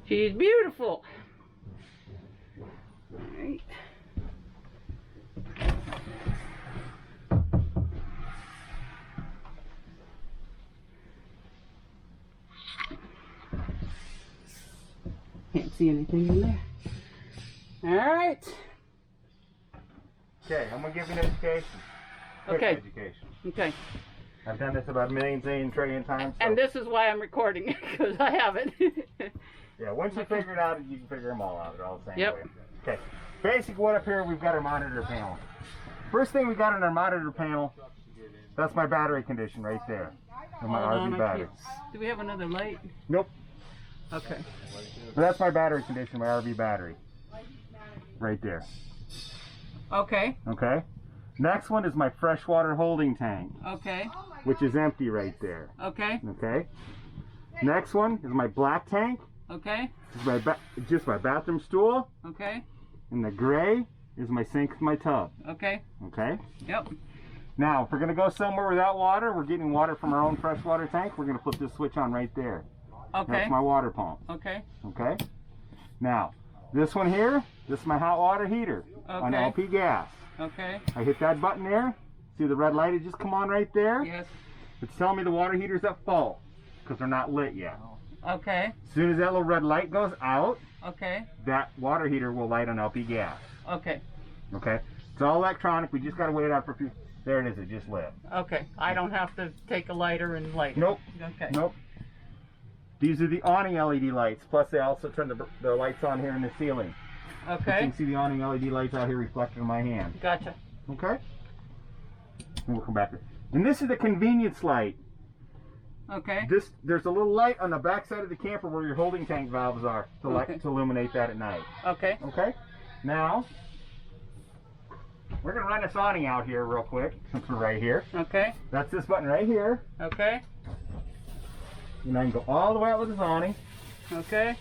She's beautiful. All right. Can't see anything in there. All right. Okay, I'm gonna give you an education. Quick Okay. education. Okay. I've done this about millions and trillion times. So. And this is why I'm recording, because I haven't. Yeah, once you figure it out, you can figure them all out. They're all the same Yep. way. Okay. Basic one up here, we've got our monitor panel. First thing we got on our monitor panel, that's my battery condition right there. And my Hold on, RV I battery. can't- Do we have another light? Nope. Okay. But that's my battery condition, my RV battery. Right there. Okay. Okay. Next one is my freshwater holding tank, Okay. which is empty right there. Okay. Okay. Next one is my black tank. Okay. This is just my bathroom stool. Okay. And the gray is my sink and my tub. Okay. Okay. Yep. Now, if we're gonna go somewhere without water, we're getting water from our own freshwater tank. We're gonna flip this switch on right there. Okay. That's my water pump. Okay. Okay. Now, this one here, this is my hot water heater on Okay. LP gas. Okay. I hit that button there. See the red light had just come on right there? Yes. It's telling me the water heater's at fault because they're not lit yet. Okay. As soon as that little red light goes out, Okay. that water heater will light on LP gas. Okay. Okay? It's all electronic. We just got to wait out for a few. There it is. It just lit. Okay. I don't have to take a lighter and light it. Nope. Okay. Nope. These are the awning LED lights. Plus, they also turn the lights on here in the ceiling. You Okay. can see the awning LED lights out here reflected in my hand. Gotcha. Okay? And we'll come back. And this is the convenience light. Okay. There's a little light on the back side of the camper where your holding tank valves are to Okay. to illuminate that at night. Okay. Okay? Now, we're going to run this awning out here real quick since we're right here. Okay. That's this button right here. Okay. And I can go all the way out with this awning. Okay.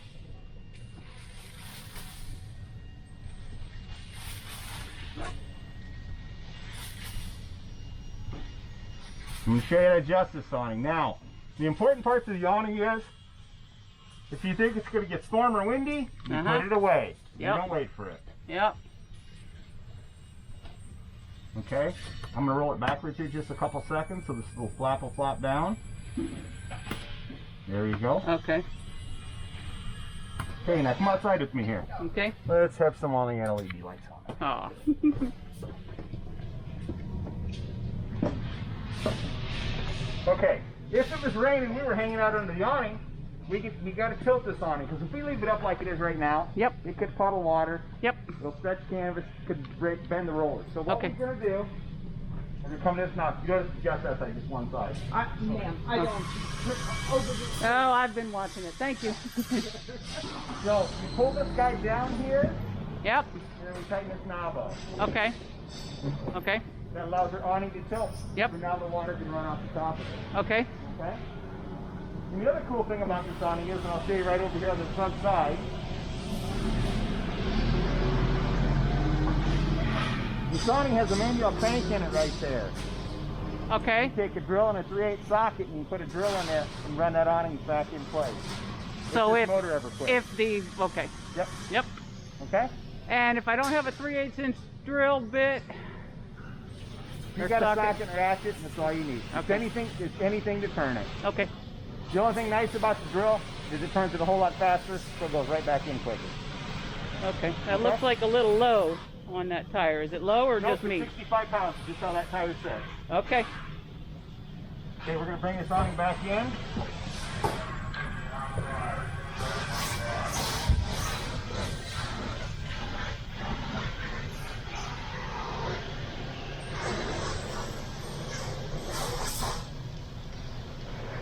I'm going to show you how to adjust this awning. Now, the important parts of the awning is, if you think it's going to get storm or windy, you put it away. You Yep. don't wait for it. Yep. Okay? I'm going to roll it backwards here just a couple seconds so this little flap will flop down. There you go. Okay. Okay, now come outside with me here. Okay. Let's have some awning LED lights on it. Oh. Okay, if it was raining, we were hanging out under the awning, we got to tilt this awning, because if we leave it up like it is right now, Yep. it could puddle water, Yep. it'll stretch canvas, could bend the rollers. So what Okay. we're going to do, we're going to come to this now. You got to adjust that side, just one side. Ma'am, I don't. Oh, I've been watching it. Thank you. So you pull this guy down here, Yep. and then we tighten this knob up. Okay. Okay. That allows our awning to tilt. Yep. So now the water can run off the top of it. Okay. Okay? And the other cool thing about this awning is, and I'll show you right over here on the front side, this awning has a manual crank in it right there. Okay. You take a drill and a 3/8 socket and you put a drill in there and run that awning back in place. So this if motor ever quits. okay. Yep. Yep. Okay? And if I don't have a 3/8" drill bit, You or got a socket. socket and ratchet and that's all you need. Okay. It's anything to turn it. Okay. The only thing nice about the drill is it turns it a whole lot faster, so it goes right back in quicker. Okay. That Okay. looks like a little low on that tire. Is it low or Nope, just it's me? 65 pounds, just how that tire sits. Okay. Okay, we're going to bring this awning back in.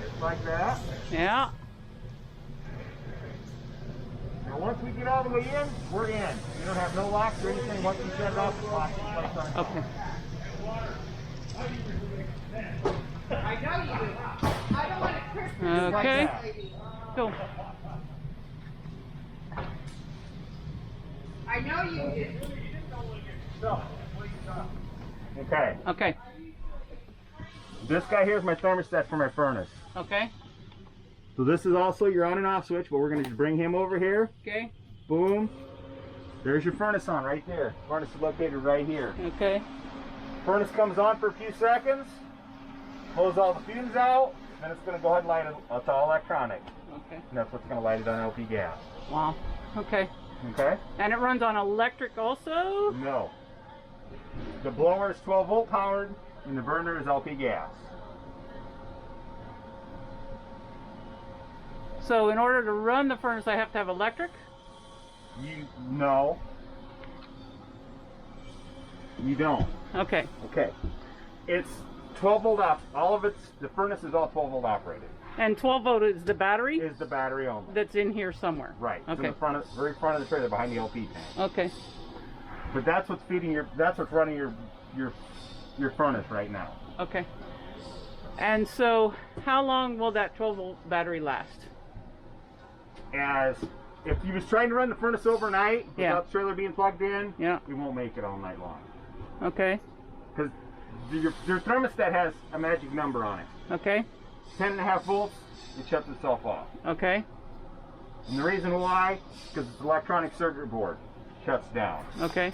Just like that. Yeah. Now once we get all the way in, we're in. You don't have no locks or anything. Once you shut it off, the lock is placed on. Okay. I know you do. I don't want to curse you. Just like Okay. that. Go. I know you do. Okay. Okay. This guy here is my thermostat for my furnace. Okay. So this is also your on and off switch, but we're going to just bring him over here. Okay. Boom. There's your furnace on right there. Furnace is located right here. Okay. Furnace comes on for a few seconds, pulls all the fumes out, then it's going to go ahead and light it. It's all electronic. Okay. And that's what's going to light it on LP gas. Wow. Okay. Okay? And it runs on electric also? No. The blower is 12 volt powered, and the burner is LP gas. So in order to run the furnace, I have to have electric? No. You don't. Okay. Okay. It's 12 volt up. All of the furnace is all 12 volt operated. And 12 volt is the battery? Is the battery only. That's in here somewhere. Right. It's Okay. in the very front of the trailer behind the LP tank. Okay. But that's what's feeding that's what's running your furnace right now. Okay. And so how long will that 12 volt battery last? As if you was trying to run the furnace overnight Yeah. without the trailer being plugged in, Yeah. you won't make it all night long. Okay. Because your thermostat has a magic number on it. Okay. 10.5 volts, it shuts itself off. Okay. And the reason why, because it's electronic circuit board, shuts down. Okay.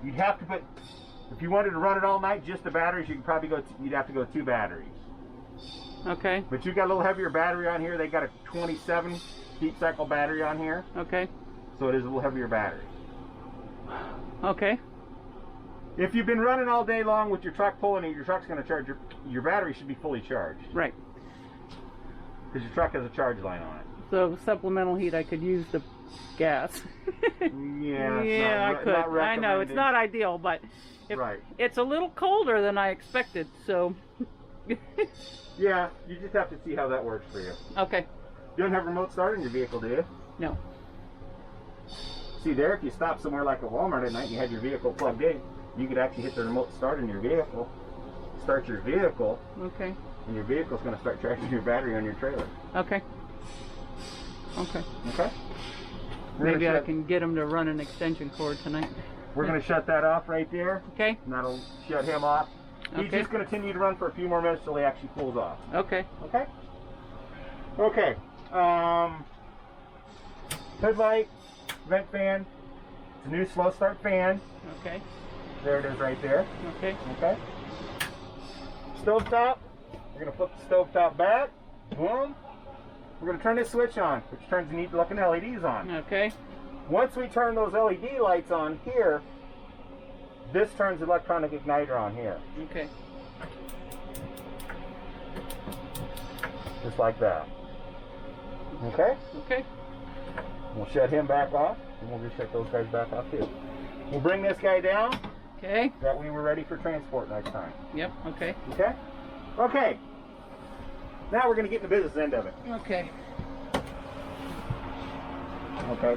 You'd have to put, if you wanted to run it all night, just the batteries, you could probably you'd have to go 2 batteries. Okay. But you got a little heavier battery on here. They got a 27 heat cycle battery on here, Okay. so it is a little heavier battery. Okay. If you've been running all day long with your truck pulling it, your truck's going to charge your battery should be fully charged Right. because your truck has a charge line on it. So supplemental heat, I could use the gas. Yeah, Yeah, I not could. I know it's recommended. not ideal, but Right. it's a little colder than I expected. So. Yeah, you just have to see how that works for you. Okay. You don't have remote start in your vehicle, do you? No. See there, if you stop somewhere like a Walmart at night and you have your vehicle plugged in, you could actually hit the remote start in your vehicle, start your vehicle, Okay. and your vehicle's going to start charging your battery on your trailer. Okay. Okay. Okay? Maybe I can get him to run an extension cord tonight. We're going to shut that off right there, Okay. and that'll shut him off. He's Okay. just going to continue to run for a few more minutes till he actually cools off. Okay. Okay? Okay. Headlight, vent fan. It's a new slow start fan. Okay. There it is right there. Okay. Okay. Stovetop. We're going to flip the stovetop back. Boom. We're going to turn this switch on, which turns the neat looking LEDs on. Okay. Once we turn those LED lights on here, this turns the electronic igniter on here. Okay. Just like that. Okay? Okay. We'll shut him back off, and we'll just shut those guys back off too. We'll bring this guy down. Okay. That way we're ready for transport next time. Yep. Okay. Okay? Okay. Now we're going to get in the business end of it. Okay. Okay?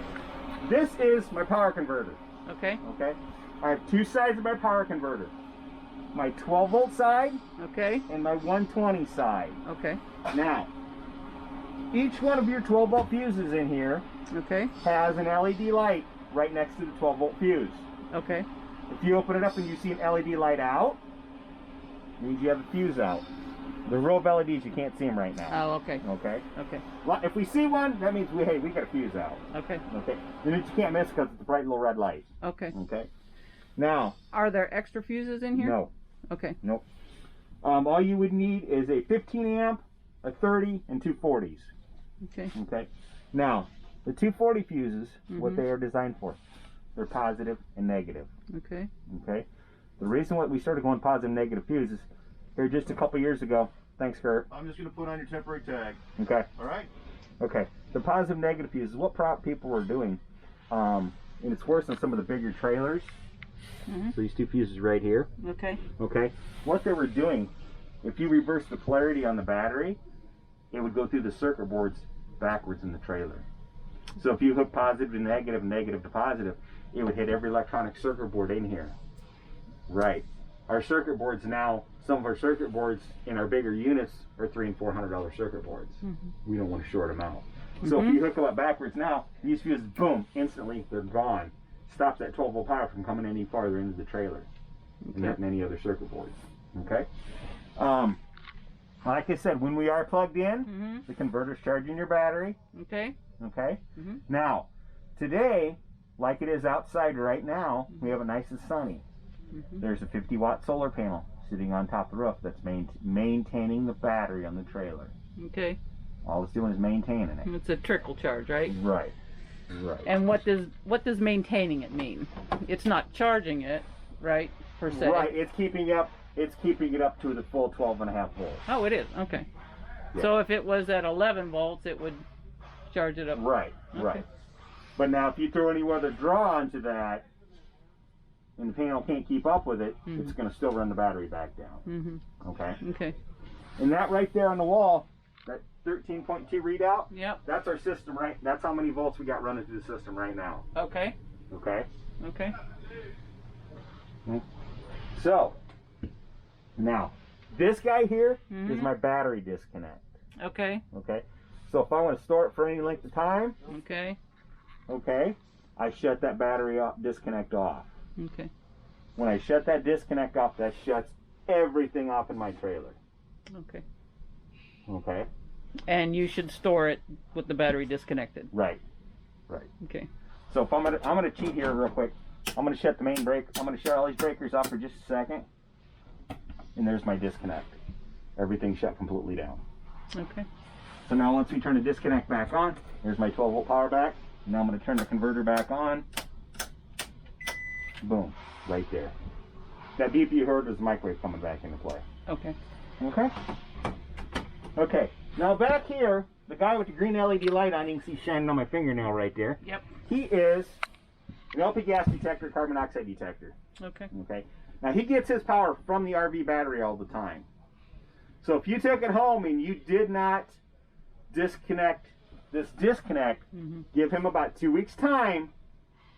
This is my power converter. Okay. Okay? I have 2 sides of my power converter. My 12 volt side Okay. and my 120 side. Okay. Now, each one of your 12 volt fuses in here Okay. has an LED light right next to the 12 volt fuse. Okay. If you open it up and you see an LED light out, it means you have a fuse out. The row of LEDs, you can't see them right now. Oh, okay. Okay? Okay. If we see one, that means we got a fuse out. Okay. Okay? It means you can't miss because it's a bright little red light. Okay. Okay? Now, Are there extra fuses in here? no. Okay. Nope. All you would need is a 15 amp, a 30, and 240s. Okay. Okay? Now, the 240 fuses, what Mhm. they are designed for, they're positive and negative. Okay. Okay? The reason why we started going positive and negative fuses here just a couple years ago. Thanks, Kurt. I'm just going to put on your temporary tag. Okay. All right? Okay. The positive negative fuse is what people were doing. And it's worse than some of the bigger trailers. Mhm. So these 2 fuses right here. Okay. Okay. What they were doing, if you reverse the polarity on the battery, it would go through the circuit boards backwards in the trailer. So if you hook positive to negative and negative to positive, it would hit every electronic circuit board in here. Right. Our circuit boards now, some of our circuit boards in our bigger units are $300 and $400 circuit boards. We don't want to short them out. So if you hook them up backwards now, these fuses, boom, instantly they're gone. Stops that 12 volt power from coming any farther into the trailer and hitting any other circuit boards. Okay. Like I said, when we are plugged in, Mm-hmm. the converter's charging your battery. Okay. Okay? Mm-hmm. Now, today, like it is outside right now, we have it nice and sunny. Mm-hmm. There's a 50-watt solar panel sitting on top of the roof that's maintaining the battery on the trailer. Okay. All it's doing is maintaining it. It's a trickle charge, right? Right. Right. And what does maintaining it mean? It's not charging it, right? Per se. Right. It's keeping it up to the full 12.5 volts. Oh, it is. Okay. Yeah. So if it was at 11 volts, it would charge it up. Right. Okay. Right. But now, if you throw any other draw onto that, and the panel can't keep up with it, Mhm. it's going to still run the battery back down. Mm-hmm. Okay. Okay. And that right there on the wall, that 13.2 readout, Yep. that's our system, right? That's how many volts we got running through the system right now. Okay. Okay. Okay. So, now, this guy here is Mhm. my battery disconnect. Okay. Okay. So if I want to store it for any length of time, Okay. okay, I shut that battery off, disconnect off. Okay. When I shut that disconnect off, that shuts everything off in my trailer. Okay. Okay. And you should store it with the battery disconnected. Right. Right. Okay. So if I'm gonna cheat here real quick. I'm gonna shut the main brake. I'm gonna shut all these breakers off for just a second. And there's my disconnect. Everything's shut completely down. Okay. So now once we turn the disconnect back on, there's my 12-volt power back. Now I'm gonna turn the converter back on. Boom. Right there. That beep you heard was the microwave coming back into play. Okay. Okay? Okay. Now back here, the guy with the green LED light on, you can see shining on my fingernail right there. Yep. He is an LP gas detector, carbon monoxide detector. Okay. Okay. Now he gets his power from the RV battery all the time. So if you took it home and you did not disconnect this disconnect, Mm-hmm. give him about 2 weeks time,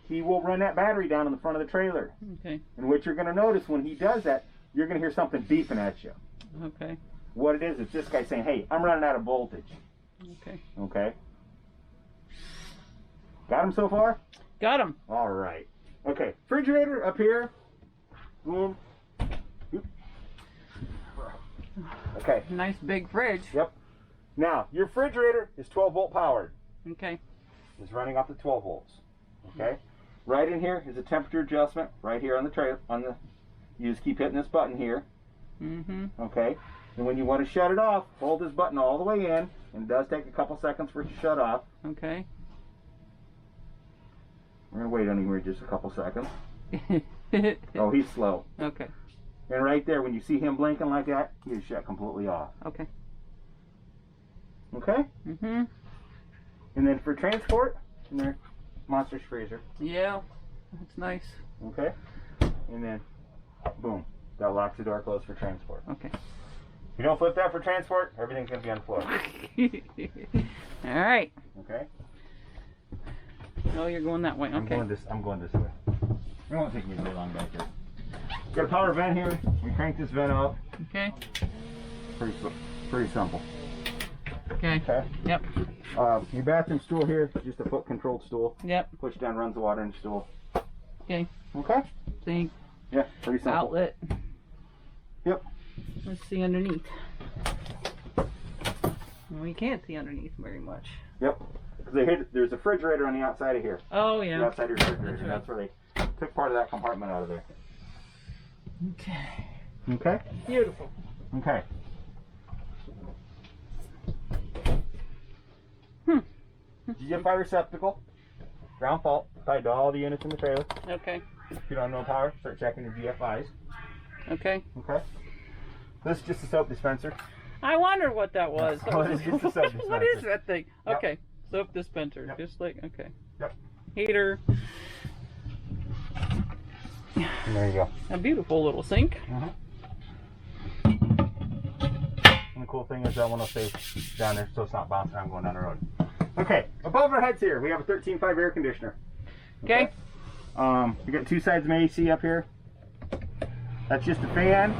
he will run that battery down in the front of the trailer. Okay. And what you're going to notice when he does that, you're going to hear something beeping at you. Okay. What it is, it's this guy saying, hey, I'm running out of voltage. Okay. Okay. Got him so far? Got him. All right. Okay. Refrigerator up here. Boom. Oop. Okay. Nice big fridge. Yep. Now, your refrigerator is 12-volt powered. Okay. It's running off the 12 volts. Okay. Right in here is a temperature adjustment. Right here on the tray. You just keep hitting this button here. Mm-hmm. Okay. And when you want to shut it off, hold this button all the way in. And it does take a couple seconds for it to shut off. Okay. We're going to wait anywhere just a couple seconds. Oh, he's slow. Okay. And right there, when you see him blinking like that, he is shut completely off. Okay. Okay? Mm-hmm. And then for transport, in there, Monster's freezer. Yeah. That's nice. Okay? And then, boom. That locks the door closed for transport. Okay. If you don't flip that for transport, everything's going to be on the floor. All right. Okay? Oh, you're going that way. I'm Okay. going this way. It won't take me very long back here. Got a power vent here. We crank this vent up. Okay. Pretty simple. Okay. Okay? Yep. Your bathroom stool here, just a foot controlled stool. Yep. Push down, runs the water in the stool. Okay. Okay? Sink. Yeah, pretty simple. Outlet. Yep. Let's see underneath. Well, we can't see underneath very much. Yep. There's a refrigerator on the outside of here. Oh, The yeah. outside of your refrigerator. That's That's where they took part of that compartment out of there. Okay. Okay? Beautiful. Okay. GFI receptacle. Ground fault. Tied to all the units in the trailer. Okay. If you don't know power, start checking your GFIs. Okay. Okay? This is just a soap dispenser. I wonder what that was. Oh, it's just a soap dispenser. What is that thing? Yep. Okay. Soap dispenser. Yep. Just like, okay. Yep. Heater. And there you go. A beautiful little sink. And the cool thing is that one will stay down there so it's not bouncing around going down the road. Okay, above our heads here, we have a 13.5 air conditioner. Okay. We got two sides of my AC up here. That's just a fan.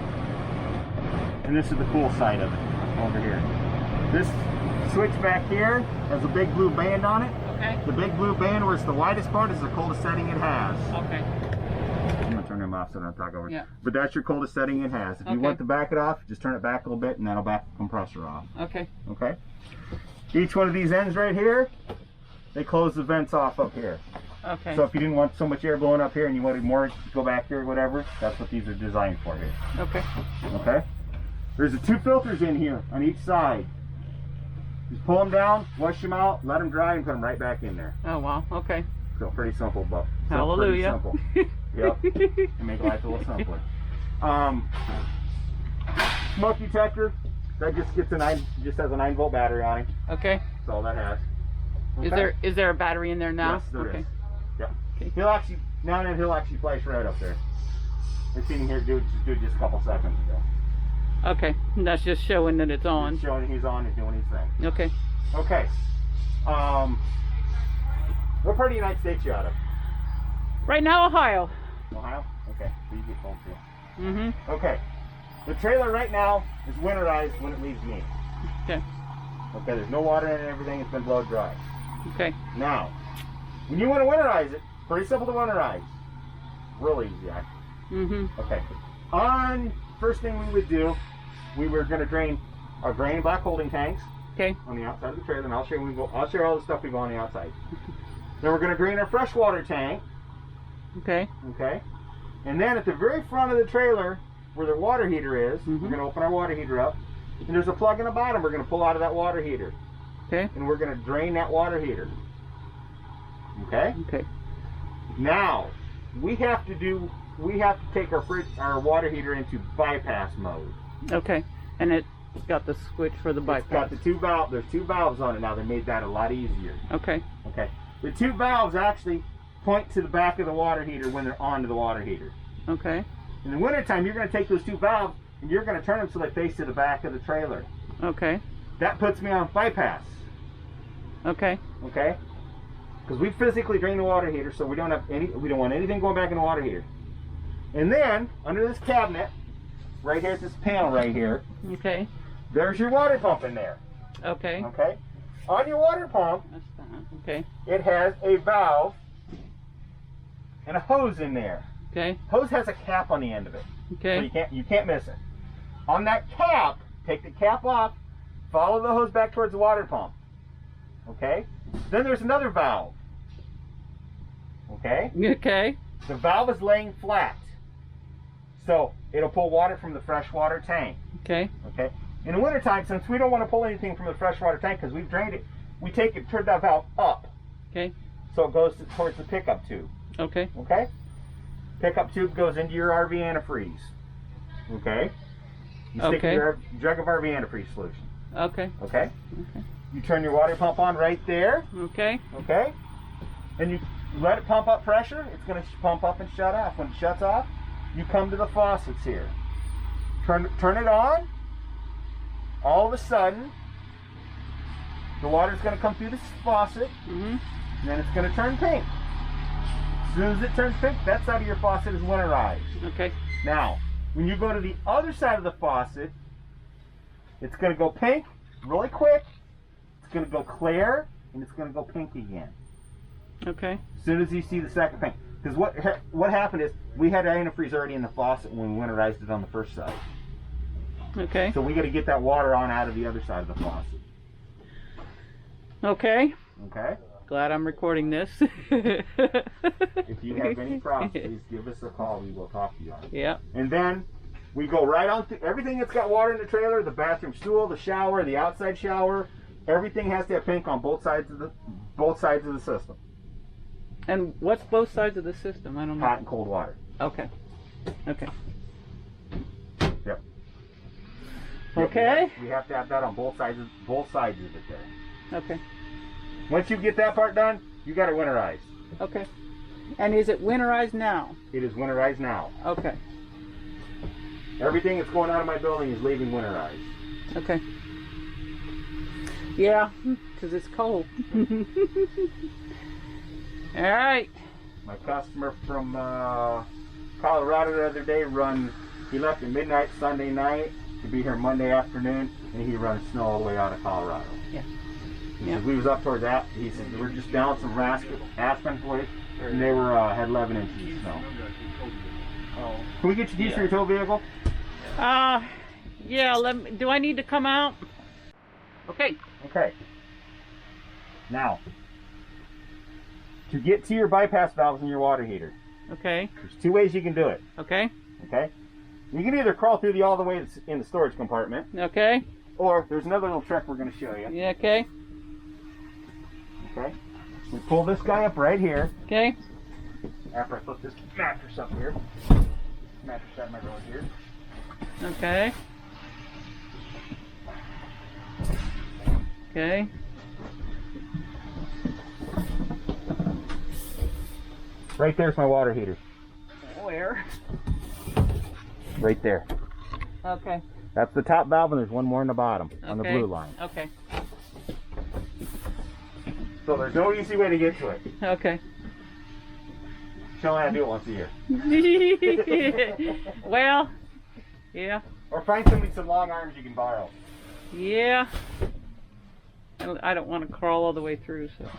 And this is the cool side of it over here. This switch back here has a big blue band on it. Okay. The big blue band where it's the widest part is the coldest setting it has. Okay. I'm gonna turn them off so I don't talk over. Yeah. But that's your coldest setting it has. If you Okay. want to back it off, just turn it back a little bit and that'll back the compressor off. Okay. Okay? Each one of these ends right here, they close the vents off up here. Okay. So if you didn't want so much air blowing up here and you wanted more to go back here or whatever, that's what these are designed for here. Okay. Okay? There's the 2 filters in here on each side. Just pull them down, wash them out, let them dry, and put them right back in there. Oh wow. Okay. So pretty simple, but Hallelujah. Pretty simple. Yep. And make life a little simpler. Smoke detector. That just gets just has a 9-volt battery on it. Okay. That's all that has. Is there a battery in there now? Yes, there okay. is. Yep. Okay. He'll actually now and then he'll actually flash right up there. I've seen him here do it just a couple seconds ago. Okay. And that's just showing that it's on. Just showing he's on and doing his thing. Okay. Okay. What part of the United States you out of? Right now, Ohio. Ohio? Okay. So you get home too. Mm-hmm. Okay. The trailer right now is winterized when it leaves me. Okay. Okay, there's no water in it and everything, it's been blow dry. Okay. Now, when you want to winterize it, pretty simple to winterize. Real easy, actually. Mm-hmm. Okay. First thing we would do, we were going to drain our gray and black holding tanks Okay. on the outside of the trailer, and I'll show you all the stuff we go on the outside. Then we're going to drain our freshwater tank. Okay. Okay. And then at the very front of the trailer, where the water heater is, we're going to open our water heater up. And there's a plug in the bottom we're going to pull out of that water heater. Okay. And we're going to drain that water heater. Okay? Okay. Now, we have to take our water heater into bypass mode. Okay. And it's got the switch for the bypass. It's got the 2 valves. There's 2 valves on it now. They made that a lot easier. Okay. Okay. The 2 valves actually point to the back of the water heater when they're onto the water heater. Okay. In the wintertime, you're going to take those 2 valves and you're going to turn them so they face to the back of the trailer. Okay. That puts me on bypass. Okay. Okay? Because we physically drain the water heater, so we don't want anything going back in the water heater. And then under this cabinet, right here at this panel right here, Okay. there's your water pump in there. Okay. Okay? On your water pump, That's that. Okay. it has a valve and a hose in there. Okay. Hose has a cap on the end of it. So Okay. you can't miss it. On that cap, take the cap off, follow the hose back towards the water pump. Okay? Then there's another valve. Okay? Okay. The valve is laying flat. So it'll pull water from the freshwater tank. Okay. Okay? In the wintertime, since we don't want to pull anything from the freshwater tank because we've drained it, we turn that valve up. Okay. So it goes towards the pickup tube. Okay. Okay? Pickup tube goes into your RV antifreeze. Okay? You stick Okay. your jug of RV antifreeze solution. Okay. Okay? Okay. You turn your water pump on right there. Okay. Okay? And you let it pump up pressure. It's going to pump up and shut off. When it shuts off, you come to the faucets here. Turn it on. All of a sudden, the water's going to come through this faucet, Mm-hmm. and then it's going to turn pink. As soon as it turns pink, that side of your faucet is winterized. Okay. Now, when you go to the other side of the faucet, it's going to go pink really quick. It's going to go clear, and it's going to go pink again. Okay. As soon as you see the second pink. Because what happened is, we had antifreeze already in the faucet when we winterized it on the first side. Okay. So we got to get that water on out of the other side of the faucet. Okay. Okay? Glad I'm recording this. If you have any problems, please give us a call. We will talk to you on it. Yeah. And then we go right on through everything that's got water in the trailer, the bathroom stool, the shower, the outside shower. Everything has to have pink on both sides of the system. And what's both sides of the system? I don't know. Hot and cold water. Okay. Okay. Yep. Okay. We have to have that on both sides of it there. Okay. Once you get that part done, you got it winterized. Okay. And is it winterized now? It is winterized now. Okay. Everything that's going out of my building is leaving winterized. Okay. Yeah, because it's cold. All right. My customer from Colorado the other day he left at midnight Sunday night to be here Monday afternoon, and he runs snow all the way out of Colorado. Yeah. He Yeah. said, we was up towards that. He said, we're just down some aspen place, and they had 11 inches of snow. Oh. Can we get your keys for your tow vehicle? Yeah, do I need to come out? Okay. Okay. Now, to get to your bypass valves in your water heater, Okay. there's two ways you can do it. Okay. Okay? You can either crawl through all the way in the storage compartment, Okay. or there's another little trick we're going to show you. Yeah, okay. Okay? We pull this guy up right here. Okay. After I put this mattress up here. Mattress at my door here. Okay. Okay. Right there's my water heater. Where? Right there. Okay. That's the top valve, and there's one more in the bottom on the Okay. blue line. Okay. So there's no easy way to get to it. Okay. She'll only have to do it once a year. Well, yeah. Or find somebody some long arms you can borrow. Yeah. I don't want to crawl all the way through, so.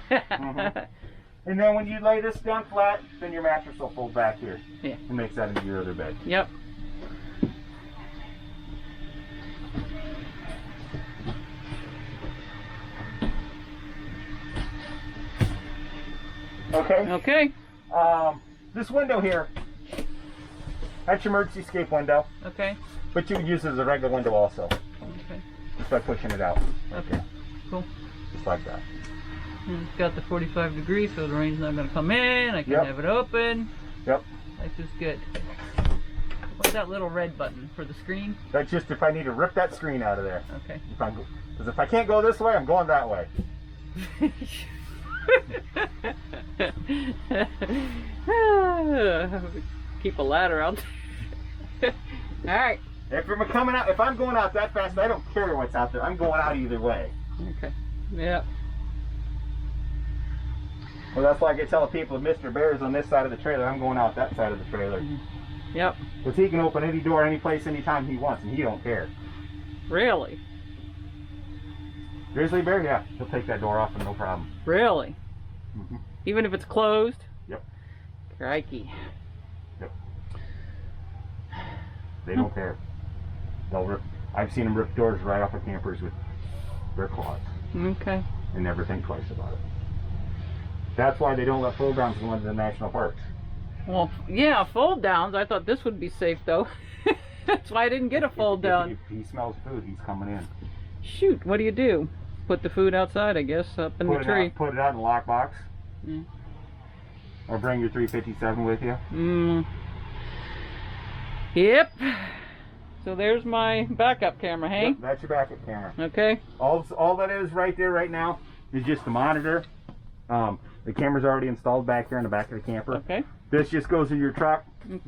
And then when you lay this down flat, then your mattress will fold back here. Yeah. And makes that into your other bed. Yep. Okay? Okay. This window here, that's your emergency escape window, Okay. but you can use it as a regular window also, Okay. just by pushing it out. Okay. Cool. Just like that. And it's got the 45 degrees, so the rain's not going to come in. I can Yep. have it open. Yep. Life is good. What's that little red button for the screen? That's just if I need to rip that screen out of there. Okay. Because if I can't go this way, I'm going that way. Keep a ladder out. All right. If I'm going out that fast, I don't care what's out there. I'm going out either way. Okay. Yep. Well, that's why I can tell people if Mr. Bear's on this side of the trailer, I'm going out that side of the trailer. Yep. Because he can open any door, any place, anytime he wants, and he don't care. Really? Grizzly Bear, yeah, he'll take that door off and no problem. Really? Mm-hmm. Even if it's closed? Yep. Crikey. Yep. They don't care. I've seen them rip doors right off of campers with their claws Okay. and never think twice about it. That's why they don't let fold downs go into the national parks. Well, yeah, fold downs. I thought this would be safe though. That's why I didn't get a fold down. If he smells food, he's coming in. Shoot, what do? Put the food outside, I guess, up in the tree. Put it out in the lockbox. Mm. Or bring your 357 with you. Mm. Yep. So there's my backup camera, hey? Yep, that's your backup camera. Okay. All that is right there right now is just the monitor. The camera's already installed back here in the back of the camper. Okay. This just goes in your truck.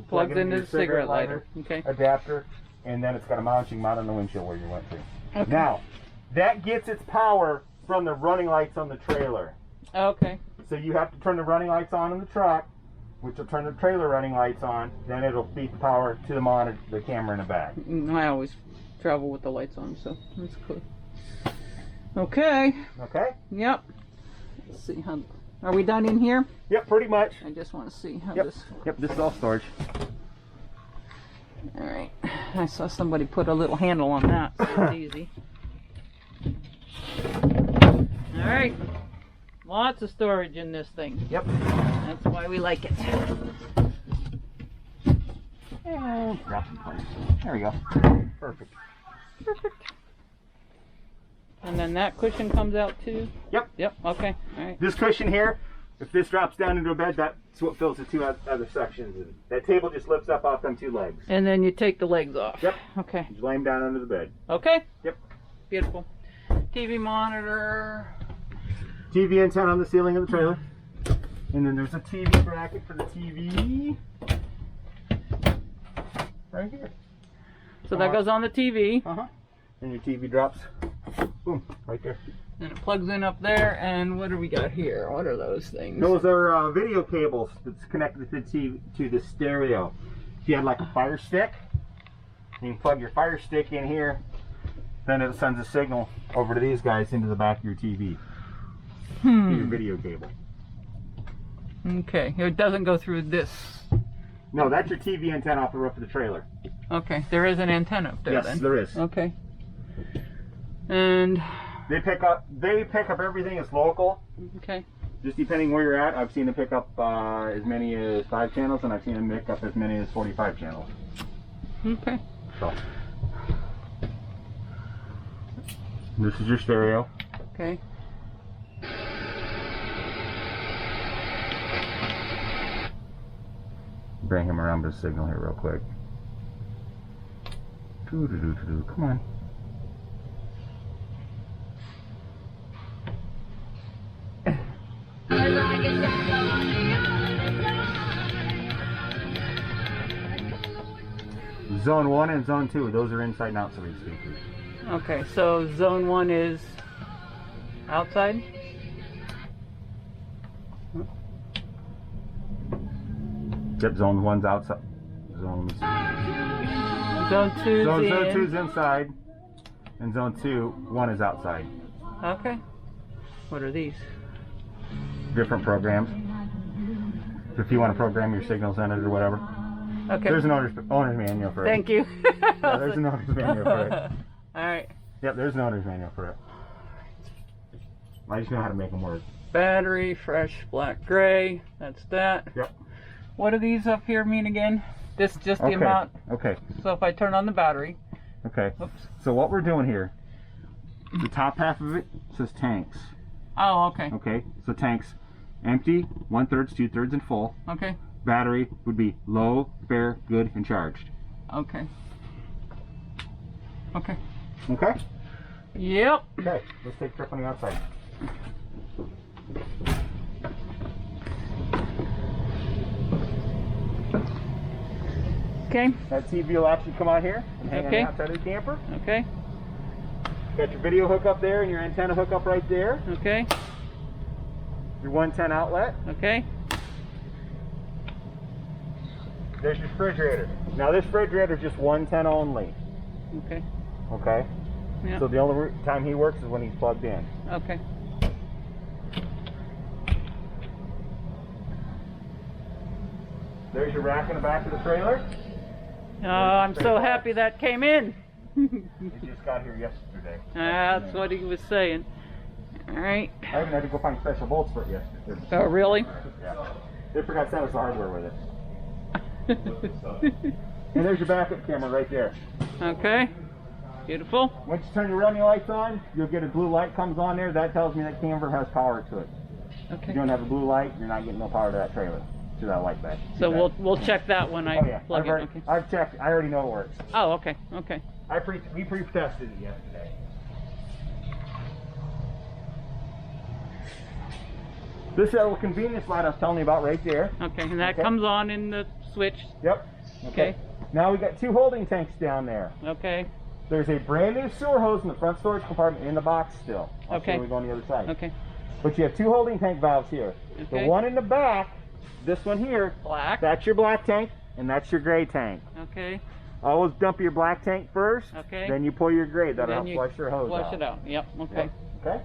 Plugs it into your the cigarette lighter. Okay. Adapter, and then it's got a mounting mount on the windshield where you went to. Okay. Now, that gets its power from the running lights on the trailer. Okay. So you have to turn the running lights on in the truck, which will turn the trailer running lights on. Then it'll feed the power to the monitor, the camera in the back. I always travel with the lights on, so that's cool. Okay. Okay? Yep. Let's see how. Are we done in here? Yep, pretty much. I just want to see how Yep. this. Yep, this is all storage. All right. I saw somebody put a little handle on that. So it's easy. All right. Lots of storage in this thing. Yep. That's why we like it. And drop in place. There we go. Perfect. Perfect. And then that cushion comes out too? Yep. Yep. Okay. All right. This cushion here, if this drops down into a bed, that's what fills the two other sections. And that table just lifts up off them two legs. And then you take the legs off. Yep. Okay. Just lay them down under the bed. Okay. Yep. Beautiful. TV monitor. TV antenna on the ceiling of the trailer. And then there's a TV bracket for the TV. Right here. So that goes on the TV. Uh-huh. And your TV drops. Boom. Right there. And it plugs in up there. And what do we got here? What are those things? Those are video cables that's connected to the TV, to the stereo. If you had like a Fire Stick, you can plug your Fire Stick in here. Then it sends a signal over to these guys into the back of your TV. Your video cable. Okay. It doesn't go through this. No, that's your TV antenna off the roof of the trailer. Okay, there is an antenna up there Yes, then. there is. Okay. And They pick up everything that's local. okay. Just depending where you're at, I've seen them pick up as many as 5 channels, and I've seen them pick up as many as 45 channels. Okay. So, this is your stereo. Okay. Bring him around with the signal here real quick. Doo-doo-doo-doo-doo. Come on. Zone 1 and Zone 2, those are inside and outside speakers. Okay, so zone 1 is outside? Yep, Zone 1's outside. Zone 2 Zone 2's Zone in. 2's inside, and Zone 1 is outside. Okay. What are these? Different programs. If you want to program your signals in it or whatever. Okay. There's an owner's manual for it. Thank you. Yeah, there's an owner's manual for it. Alright. Yep, there's an owner's manual for it. I just know how to make them work. Battery, fresh, black, gray. That's that. Yep. What do these up here mean again? This just the amount. Okay. So if I turn on the battery. Okay. Oops. So what we're doing here, the top half of it says tanks. Oh, okay. Okay. So tanks, empty, 1/3, 2/3, and full. Okay. Battery would be low, spare, good, and charged. Okay. Okay. Okay. Yep. Okay. Let's take a trip on the outside. Okay. That TV will actually come out here and hang on the Okay. outside of the camper. Okay. Got your video hookup there and your antenna hookup right there. Okay. Your 110 outlet. Okay. There's your refrigerator. Now this refrigerator is just 110 only. Okay. Okay. Yeah. So the only time he works is when he's plugged in. Okay. There's your rack in the back of the trailer. Oh, I'm so happy that came in. It just got here yesterday. That's what he was saying. All right. I even had to go find special bolts for it yesterday. Oh, really? Yeah. They forgot to send us the hardware with it. And there's your backup camera right there. Okay. Beautiful. Once you turn your running lights on, you'll get a blue light comes on there. That tells me that camper has power to it. If Okay. you don't have a blue light, you're not getting no power to that trailer, to that light back. So we'll check that when I Oh yeah, plug it. Okay. I've checked. I already know it works. Oh, okay. Okay. We pre-tested it yesterday. This little convenience light I was telling you about right there. Okay. And that Okay. comes on in the switch. Yep. Okay. Now we got 2 holding tanks down there. Okay. There's a brand new sewer hose in the front storage compartment in the box still. I'll Okay. show you we go on the other side. Okay. But you have 2 holding tank valves here. Okay. The one in the back, this one here, Black. that's your black tank, and that's your gray tank. Okay. Always dump your black tank first. Okay. Then you pull your gray. That'll Then help you flush your hose Flush out. it out. Yep. Okay. Yep. Okay.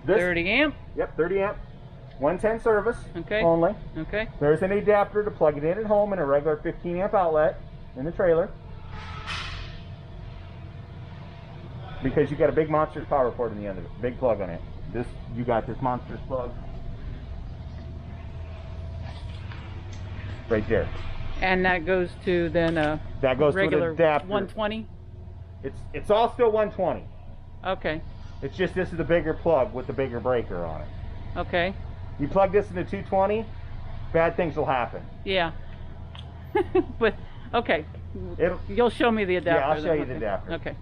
This, 30 amp. Yep, 30 amp, 110 service Okay. only. Okay. There's an adapter to plug it in at home and a regular 15 amp outlet in the trailer. Because you got a big monstrous power cord in the end of it, big plug on it. You got this monstrous plug right there. And that goes to then a That goes to regular an adapter. 120. It's all still 120. Okay. It's just this is the bigger plug with the bigger breaker on it. Okay. You plug this into 220, bad things will happen. Yeah. But okay. It'll, You'll show me the adapter. Yeah, I'll show then. you the Okay. adapter. Okay.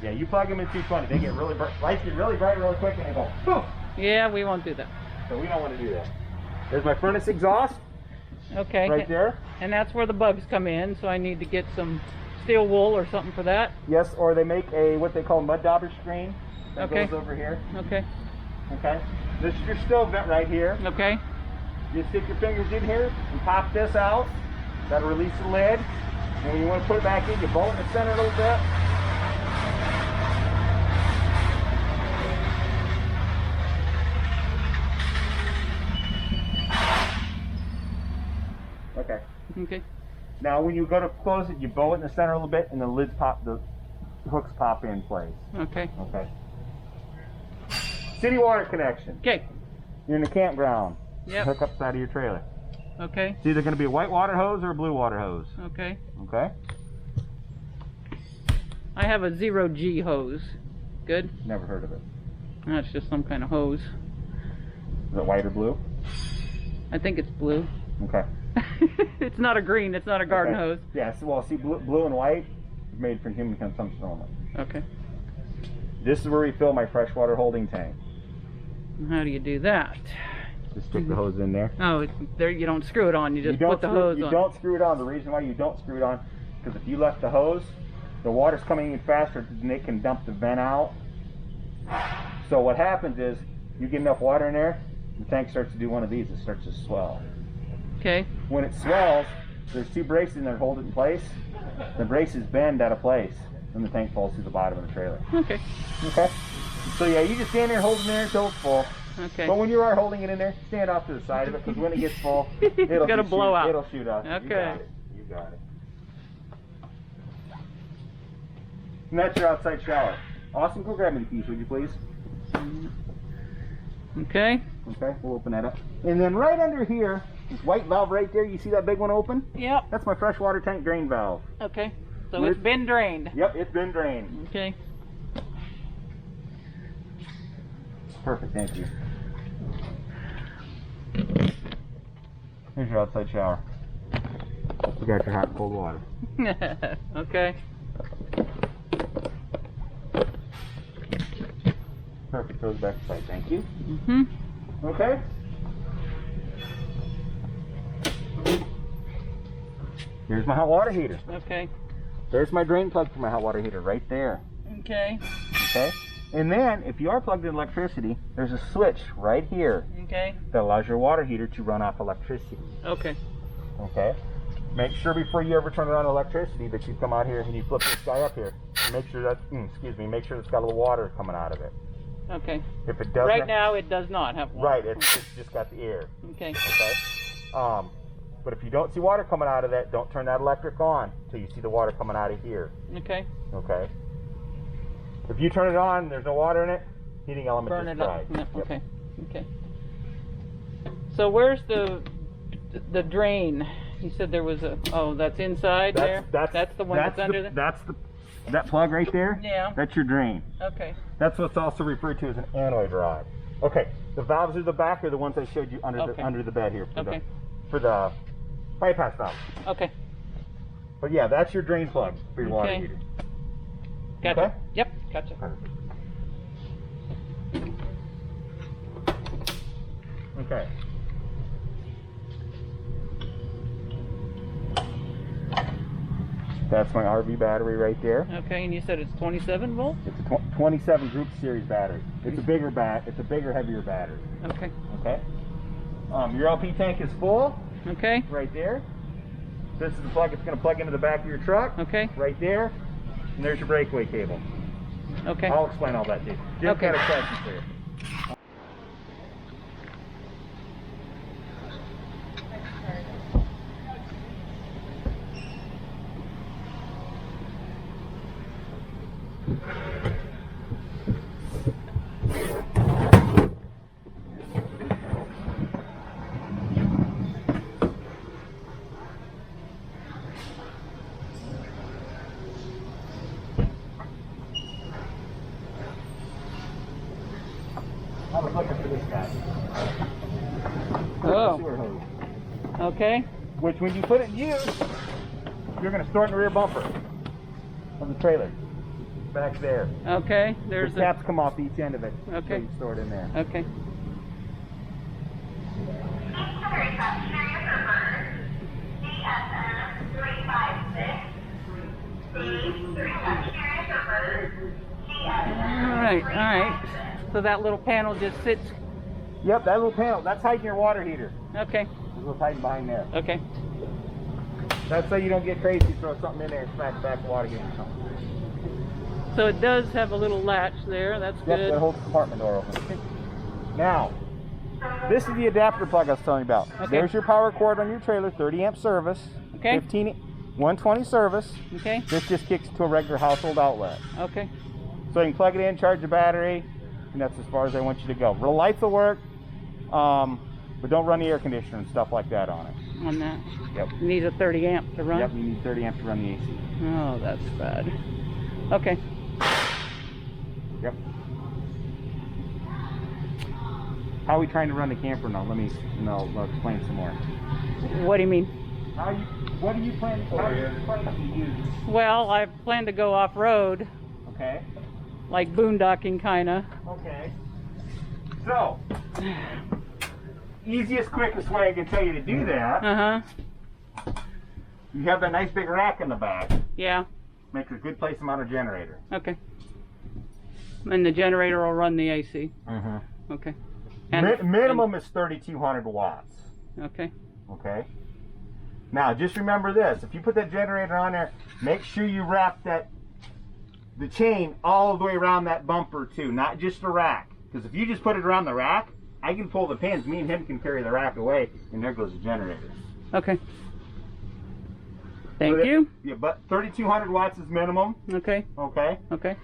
yeah, you plug them in 220, they get really bright, lights get really bright really quick and they go, poof. Yeah, we won't do that. So we don't want to do that. There's my furnace exhaust Okay. right there. And that's where the bugs come in, so I need to get some steel wool or something for that. Yes, or they make a what they call mud dauber screen that Okay. goes over here. Okay. Okay. This is your stove vent right here. Okay. You stick your fingers in here and pop this out. That'll release the lid. And when you want to put it back in, you bolt in the center a little bit. Okay. Now when you go to close it, you bow it in the center a little bit, and the lids pop, the hooks pop in place. Okay. Okay. City water connection. Okay. You're in the campground. Yep. Hook up side of your trailer. Okay. It's either going to be a white water hose or a blue water hose. Okay. Okay. I have a 0G hose. Good. Never heard of it. That's just some kind of hose. Is it white or blue? I think it's blue. Okay. It's not a green. It's not a garden Okay. hose. Yeah. So, well, see, blue and white is made for human consumption only. Okay. This is where we fill my freshwater holding tank. How do you do that? Just stick the hose in there. Oh, there you don't screw it on. You just put the hose on. You don't screw it on. The reason why you don't screw it on, because if you left the hose, the water's coming in faster and it can dump the vent out. So what happens is, you get enough water in there, the tank starts to do one of these. It starts to swell. Okay. When it swells, there's two braces in there that hold it in place. The braces bend out of place, and the tank falls through the bottom of the trailer. Okay. Okay? So yeah, you just stand there and hold it in there until it's full. Okay. But when you are holding it in there, stand off to the side of it, because when it gets full, it'll gonna blow out. It'll shoot out. Okay. You got it. You got it. And that's your outside shower. Austin, go grab me the keys, would you please? Okay. Okay, we'll open that up. And then right under here, this white valve right there, you see that big one open? Yep. That's my freshwater tank drain valve. Okay. So Where's- it's been drained. Yep, it's been drained. Okay. Perfect, thank you. Here's your outside shower. You got your hot and cold water. Okay. Perfect, throw it back aside, thank you. Mhm. Okay? Here's my hot water heater. Okay. There's my drain plug for my hot water heater right there. Okay. Okay? And then, if you are plugged in electricity, there's a switch right here Okay. that allows your water heater to run off electricity. Okay. Okay? Make sure before you ever turn it on electricity that you come out here and you flip this guy up here. And make sure that, make sure it's got a little water coming out of it. Okay. If it doesn't, Right now it does not have water. right, it's just got the air. Okay. Okay? But if you don't see water coming out of that, don't turn that electric on until you see the water coming out of here. Okay. Okay? If you turn it on and there's no water in it, heating element Burn just it up. died. No, Yep. okay. Okay. So where's the drain? You said there was a. Oh, that's inside there. That's the one that's under there. That plug right there. Yeah. That's your drain. Okay. That's what's also referred to as an anoid rod. Okay. The valves in the back are the ones I showed you under Okay. the bed here Okay. for the bypass valve. Okay. But yeah, that's your drain plug for your water Okay. heater. Gotcha. Okay? Yep. Gotcha. Okay. That's my RV battery right there. Okay. And you said it's 27 volt. It's a 27 group series battery. It's a bigger heavier battery. Okay. Okay. Your LP tank is full Okay. right there. This is the plug it's going to plug into the back of your truck. Okay. Right there. And there's your breakaway cable. Okay. I'll explain all that to you. Jim's Okay. got a question for you. I was looking for this guy. Oh. Sewer hose. Okay. Which, when you put it in use, you're going to store it in the rear bumper of the trailer. Back there. Okay. There's The caps come off each end of it. Okay. So you store it in there. Okay. All right. All right. So that little panel just sits. Yep, that little panel, that's hiding your water heater. Okay. There's what's hiding behind there. Okay. That's so you don't get crazy, throw something in there and smack the back of the water heater or something. So it does have a little latch there. That's Yep, good. that holds the compartment door open. Now, this is the adapter plug I was telling you about. Okay. There's your power cord on your trailer, 30 amp service. Okay. 120 service. Okay. This just kicks to a regular household outlet. Okay. So you can plug it in, charge the battery, and that's as far as I want you to go. The lights will work, but don't run the air conditioner and stuff like that on it. On that. Yep. It needs a 30 amp to run? Yep, you need 30 amps to run the AC. Oh, that's bad. Okay. Yep. How are we trying to run the camper now? Let me I'll explain some more. What do you mean? What do you plan to use? Well, I plan to go off-road, Okay. like boondocking kinda. Okay. So, easiest, quickest way I can tell you to do that, Uh-huh. you have that nice big rack in the back. Yeah. Makes a good place to mount a generator. Okay. And the generator will run the AC. Mm-hmm. Okay. Minimum is 3,200 watts. Okay. Okay. Now, just remember this: if you put that generator on there, make sure you wrap the chain all the way around that bumper too, not just the rack. Because if you just put it around the rack, I can pull the pins. Me and him can carry the rack away, and there goes the generator. Okay. Thank you. Yeah, but 3,200 watts is minimum. Okay. Okay. Okay.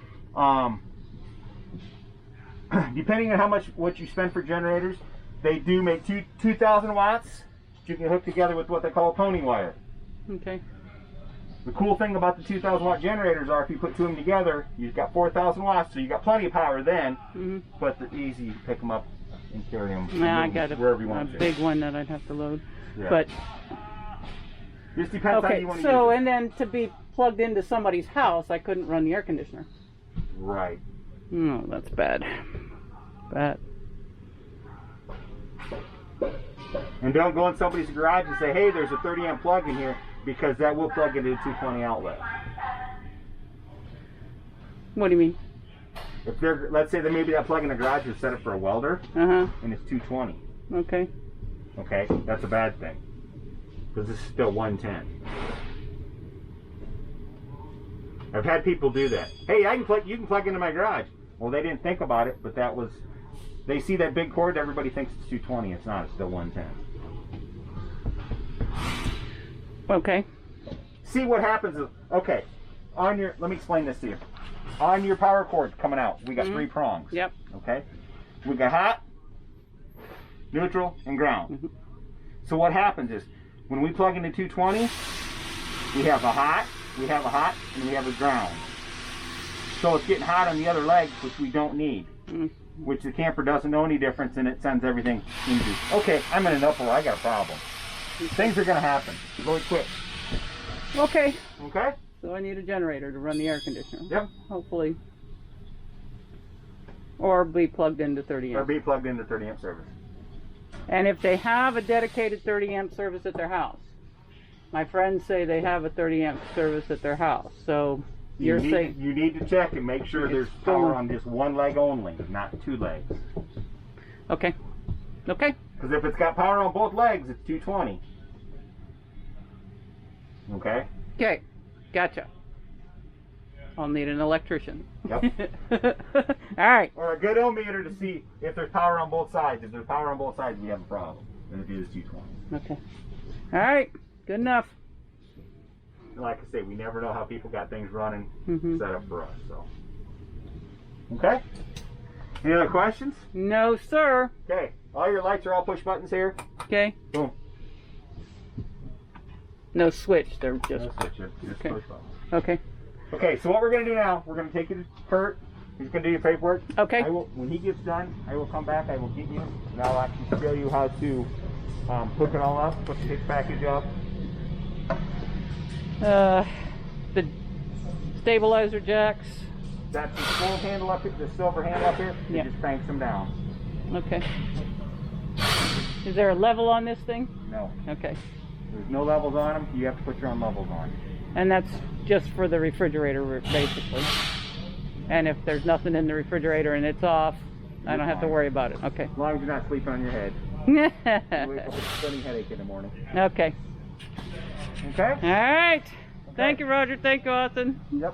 Depending on what you spend for generators, they do make 2,000 watts. You can hook together with what they call a pony wire. Okay. The cool thing about the 2,000 watt generators are if you put two of them together, you've got 4,000 watts, so you got plenty of power then. Mm-hmm. But they're easy to pick them up and carry them Now I got wherever you a want to. big one that I'd have to load. Yeah. But just depends how okay, you want to so use it. and then to be plugged into somebody's house, I couldn't run the air conditioner. Right. No, that's bad. Bad. And don't go in somebody's garage and say, hey, there's a 30 amp plug in here, because that will plug into a 220 outlet. What do you mean? If they're, let's say that maybe that plug in the garage is set up for a welder, Uh-huh. and it's 220. Okay. Okay, that's a bad thing, because this is still 110. I've had people do that. Hey, you can plug into my garage. Well, they didn't think about it, but that was, they see that big cord, everybody thinks it's 220. It's not, it's still 110. Okay. See what happens is, okay, let me explain this to you. On your power cord coming out, we got 3 prongs. Yep. Okay? We got hot, neutral, and ground. Mm-hmm. So what happens is, when we plug into 220, we have a hot, and we have a ground. So it's getting hot on the other leg, which we don't need. Mm-hmm. Which the camper doesn't know any difference, and it sends everything into. Okay, I'm in an uproar, I got a problem. Things are going to happen really quick. Okay. Okay? So I need a generator to run the air conditioner. Yep. Hopefully. Or be plugged into 30 amp. Or be plugged into 30 amp service. And if they have a dedicated 30 amp service at their house, my friends say they have a 30 amp service at their house. So you're saying you need to check and make sure there's power on just one leg only, not 2 legs. okay. Okay. Because if it's got power on both legs, it's 220. Okay? Okay. Gotcha. I'll need an electrician. Yep. All right. Or a good ohmmeter to see if there's power on both sides. If there's power on both sides, we have a problem. And it is 220. Okay. All right. Good enough. Like I say, we never know how people got things running Mm-hmm. set up for us. So, okay. Any other questions? No, sir. Okay. All your lights are all push buttons here. Okay. Boom. No switch. They're just That's it. Just Okay. push buttons. okay. Okay. So what we're gonna do now? We're gonna take you to Kurt. He's gonna do your paperwork. Okay. When he gets done, I will come back. I will get you, and I'll actually show you how to hook it all up, put the big package up. The stabilizer jacks. That's the gold handle up here, the silver handle up here. It Yeah. just cranks them down. Okay. Is there a level on this thing? No, Okay. there's no levels on them. You have to put your own levels on. And that's just for the refrigerator, basically. And if there's nothing in the refrigerator and it's off, I You're don't have to fine. worry about it. Okay. As long as you're not sleeping on your head. You wake up with a splitting headache in the morning. Okay. Okay? All right. Thank you, Roger. Thank you, Austin. Yep.